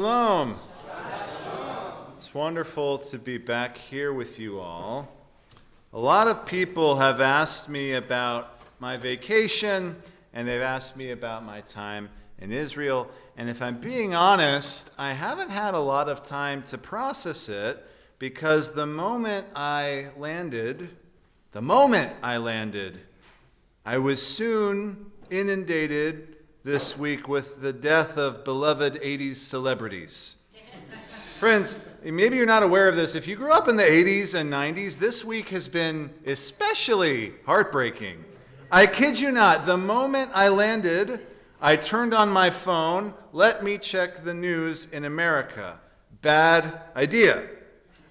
Shalom. It's wonderful to be back here with you all. A lot of people have asked me about my vacation, and they've asked me about my time in Israel. And if I'm being honest, I haven't had a lot of time to process it because the moment I landed, I was soon inundated this week with the death of beloved 80s celebrities. Friends, maybe you're not aware of this. If you grew up in the 80s and 90s, this week has been especially heartbreaking. I kid you not, the moment I landed, I turned on my phone, let me check the news in America. Bad idea.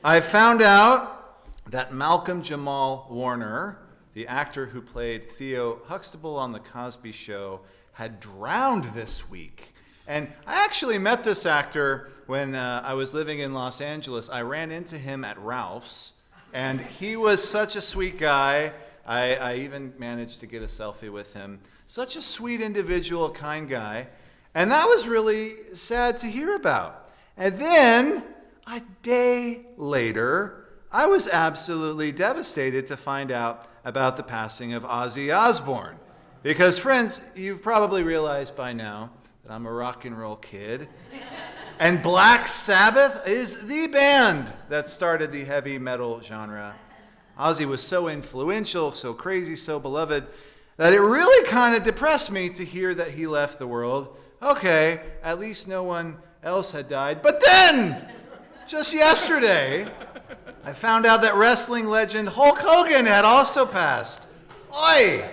I found out that Malcolm Jamal Warner, the actor who played Theo Huxtable on The Cosby Show, had drowned this week. And I actually met this actor when I was living in Los Angeles. I ran into him at Ralph's, and he was such a sweet guy. I even managed to get a selfie with him. Such a sweet individual, kind guy. And that was really sad to hear about. And then, a day later, I was absolutely devastated to find out about the passing of Ozzy Osbourne. Because, friends, you've probably realized by now that I'm a rock and roll kid. And Black Sabbath is the band that started the heavy metal genre. Ozzy was so influential, so crazy, so beloved, that it really kind of depressed me to hear that he left the world. Okay, at least no one else had died. But then, just yesterday, I found out that wrestling legend Hulk Hogan had also passed. Oi!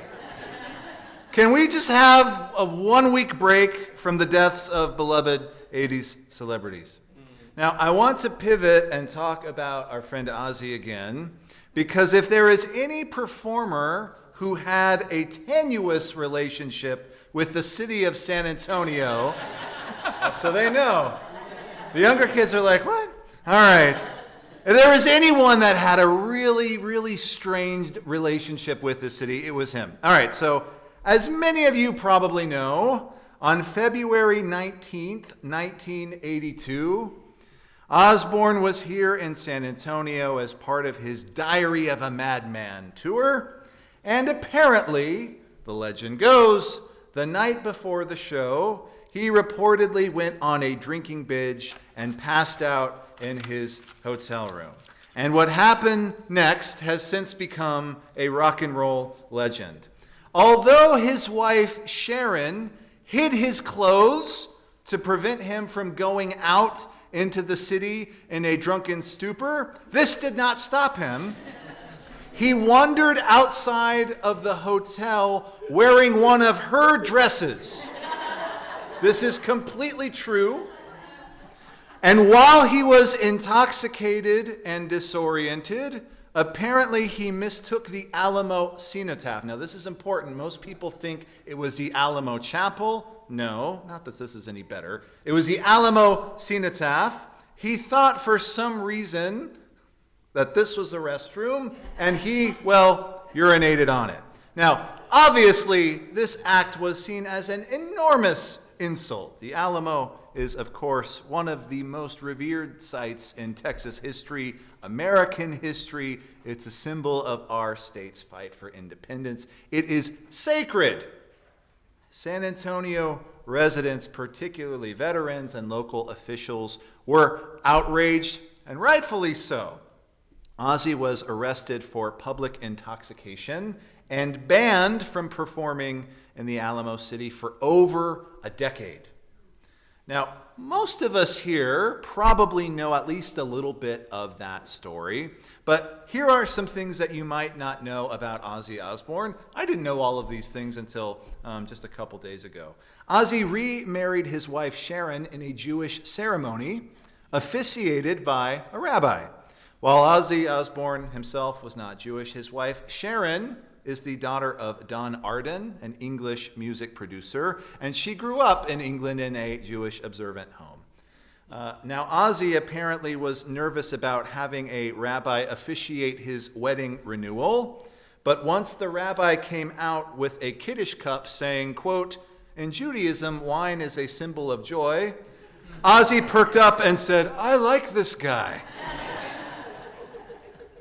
Can we just have a 1-week break from the deaths of beloved 80s celebrities? Now, I want to pivot and talk about our friend Ozzy again, because if there is any performer who had a tenuous relationship with the city of San Antonio, so they know. The younger kids are like, what? All right. If there was anyone that had a really, really strange relationship with the city, it was him. All right, so as many of you probably know, on February 19th, 1982, Osbourne was here in San Antonio as part of his Diary of a Madman tour, and apparently, the legend goes, the night before the show, he reportedly went on a drinking binge and passed out in his hotel room. And what happened next has since become a rock and roll legend. Although his wife, Sharon, hid his clothes to prevent him from going out into the city in a drunken stupor, this did not stop him. He wandered outside of the hotel wearing one of her dresses. This is completely true. And while he was intoxicated and disoriented, apparently he mistook the Alamo cenotaph. Now this is important. Most people think it was the Alamo Chapel. No, not that this is any better. It was the Alamo cenotaph. He thought for some reason that this was a restroom, and he, urinated on it. Now, obviously, this act was seen as an enormous insult. The Alamo is, of course, one of the most revered sites in Texas history, American history. It's a symbol of our state's fight for independence. It is sacred. San Antonio residents, particularly veterans and local officials, were outraged, and rightfully so. Ozzy was arrested for public intoxication and banned from performing in the Alamo City for over a decade. Now, most of us here probably know at least a little bit of that story, but here are some things that you might not know about Ozzy Osbourne. I didn't know all of these things until just a couple days ago. Ozzy remarried his wife Sharon in a Jewish ceremony officiated by a rabbi. While Ozzy Osbourne himself was not Jewish, his wife Sharon is the daughter of Don Arden, an English music producer, and she grew up in England in a Jewish observant home. Now, Ozzy apparently was nervous about having a rabbi officiate his wedding renewal, but once the rabbi came out with a Kiddush cup saying, quote, "In Judaism, wine is a symbol of joy," Ozzy perked up and said, "I like this guy."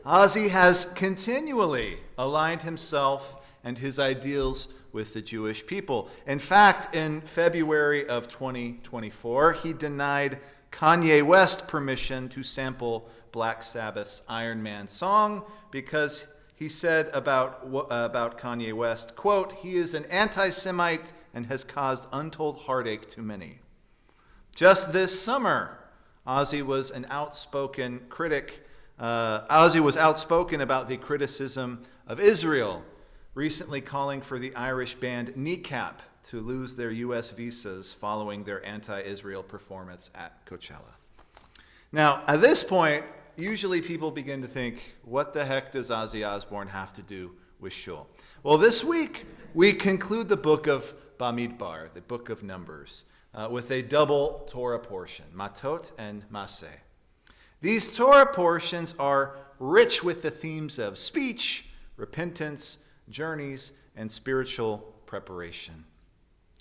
Ozzy has continually aligned himself and his ideals with the Jewish people. In fact, in February of 2024, he denied Kanye West permission to sample Black Sabbath's Iron Man song because he said about Kanye West, quote, "He is an anti-Semite and has caused untold heartache to many." Just this summer, Ozzy was outspoken about the criticism of Israel, recently calling for the Irish band Kneecap to lose their U.S. visas following their anti-Israel performance at Coachella. Now, at this point, usually people begin to think, what the heck does Ozzy Osbourne have to do with Shul? Well, this week, we conclude the book of Bamidbar, the book of Numbers, with a double Torah portion, Matot and Massei. These Torah portions are rich with the themes of speech, repentance, journeys, and spiritual preparation.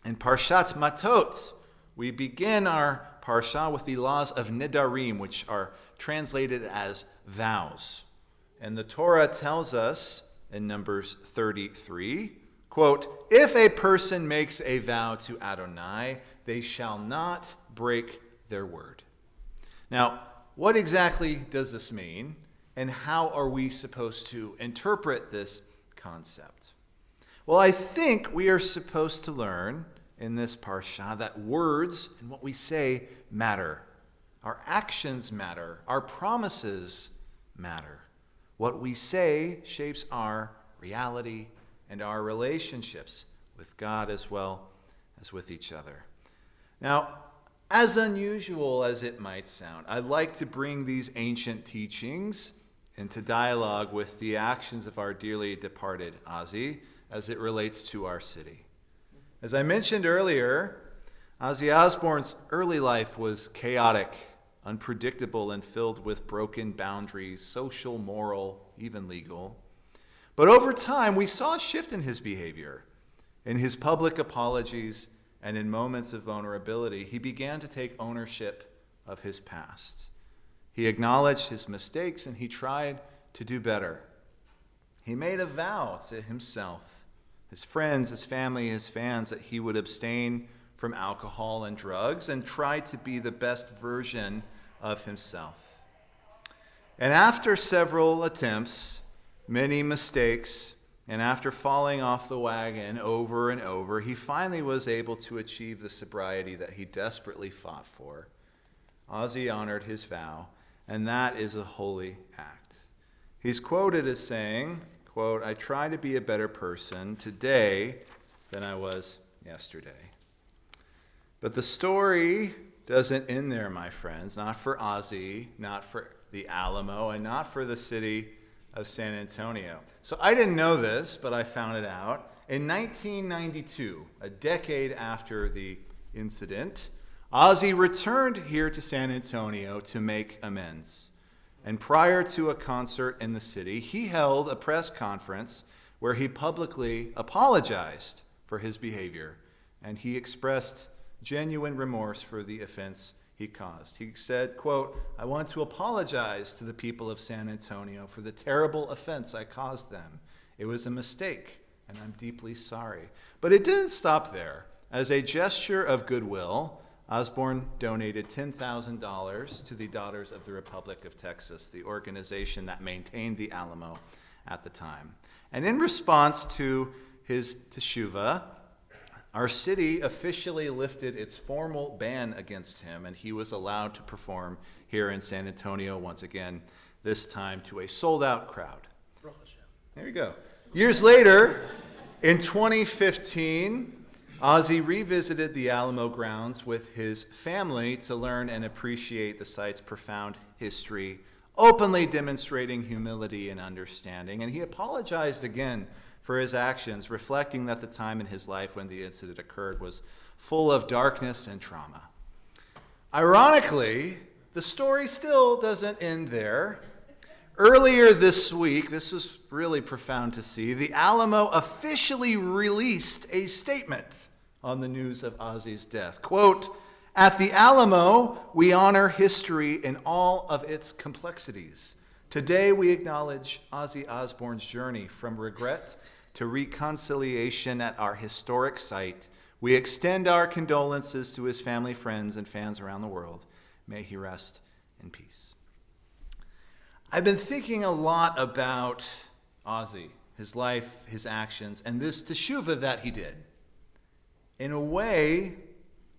In Parshat Matot, we begin our Parsha with the laws of Nedarim, which are translated as vows. And the Torah tells us in Numbers 33, quote, "If a person makes a vow to Adonai, they shall not break their word." Now, what exactly does this mean, and how are we supposed to interpret this concept? Well, I think we are supposed to learn in this parsha that words and what we say matter. Our actions matter. Our promises matter. What we say shapes our reality and our relationships with God as well as with each other. Now, as unusual as it might sound, I'd like to bring these ancient teachings into dialogue with the actions of our dearly departed Ozzy as it relates to our city. As I mentioned earlier, Ozzy Osbourne's early life was chaotic, unpredictable, and filled with broken boundaries, social, moral, even legal. But over time, we saw a shift in his behavior. In his public apologies and in moments of vulnerability, he began to take ownership of his past. He acknowledged his mistakes and he tried to do better. He made a vow to himself, his friends, his family, his fans, that he would abstain from alcohol and drugs and try to be the best version of himself. And after several attempts, many mistakes, and after falling off the wagon over and over, he finally was able to achieve the sobriety that he desperately fought for. Ozzy honored his vow, and that is a holy act. He's quoted as saying, quote, "I try to be a better person today than I was yesterday." But the story doesn't end there, my friends. Not for Ozzy, not for the Alamo, and not for the city of San Antonio. So I didn't know this, but I found it out. In 1992, a decade after the incident, Ozzy returned here to San Antonio to make amends. And prior to a concert in the city, he held a press conference where he publicly apologized for his behavior, and he expressed genuine remorse for the offense he caused. He said, quote, "I want to apologize to the people of San Antonio for the terrible offense I caused them. It was a mistake, and I'm deeply sorry." But it didn't stop there. As a gesture of goodwill, Osbourne donated $10,000 to the Daughters of the Republic of Texas, the organization that maintained the Alamo at the time. And in response to his teshuvah, our city officially lifted its formal ban against him, and he was allowed to perform here in San Antonio once again, this time to a sold-out crowd. There you go. Years later, in 2015, Ozzy revisited the Alamo grounds with his family to learn and appreciate the site's profound history, openly demonstrating humility and understanding. And he apologized again for his actions, reflecting that the time in his life when the incident occurred was full of darkness and trauma. Ironically, the story still doesn't end there. Earlier this week, this was really profound to see, the Alamo officially released a statement on the news of Ozzy's death. Quote, At the Alamo, we honor history in all of its complexities. Today, we acknowledge Ozzy Osbourne's journey from regret to reconciliation at our historic site. We extend our condolences to his family, friends, and fans around the world. May he rest in peace. I've been thinking a lot about Ozzy, his life, his actions, and this teshuvah that he did. In a way,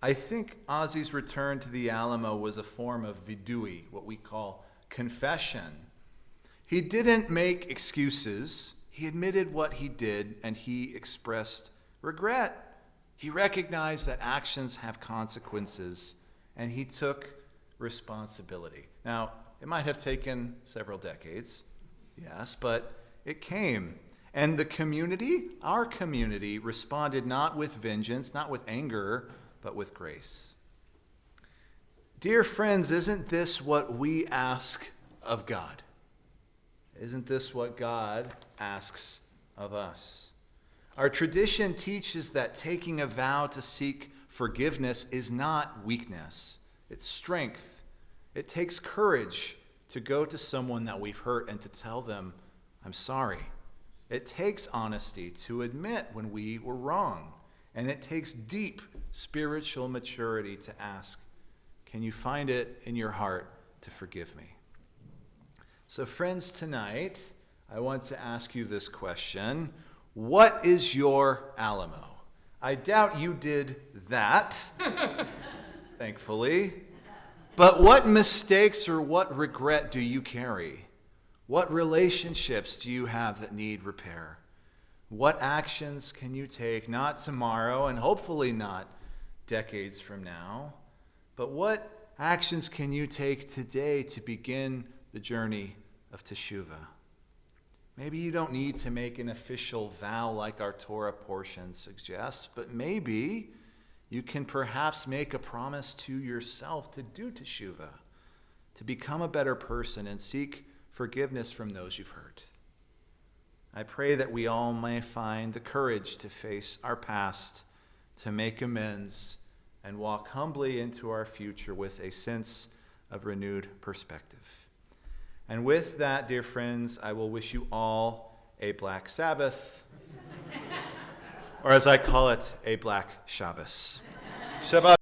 I think Ozzy's return to the Alamo was a form of vidui, what we call confession. He didn't make excuses. He admitted what he did, and he expressed regret. He recognized that actions have consequences, and he took responsibility. Now, it might have taken several decades, yes, but it came. And the community, our community, responded not with vengeance, not with anger, but with grace. Dear friends, isn't this what we ask of God? Isn't this what God asks of us? Our tradition teaches that taking a vow to seek forgiveness is not weakness, it's strength. It takes courage to go to someone that we've hurt and to tell them, I'm sorry. It takes honesty to admit when we were wrong. And it takes deep spiritual maturity to ask, can you find it in your heart to forgive me? So friends, tonight, I want to ask you this question. What is your Alamo? I doubt you did that, thankfully. But what mistakes or what regret do you carry? What relationships do you have that need repair? What actions can you take, not tomorrow and hopefully not decades from now, but what actions can you take today to begin the journey of teshuvah? Maybe you don't need to make an official vow like our Torah portion suggests, but maybe you can perhaps make a promise to yourself to do teshuvah, to become a better person and seek forgiveness from those you've hurt. I pray that we all may find the courage to face our past, to make amends, and walk humbly into our future with a sense of renewed perspective. And with that, dear friends, I will wish you all a Black Sabbath, or as I call it, a Black Shabbos. Shabbat.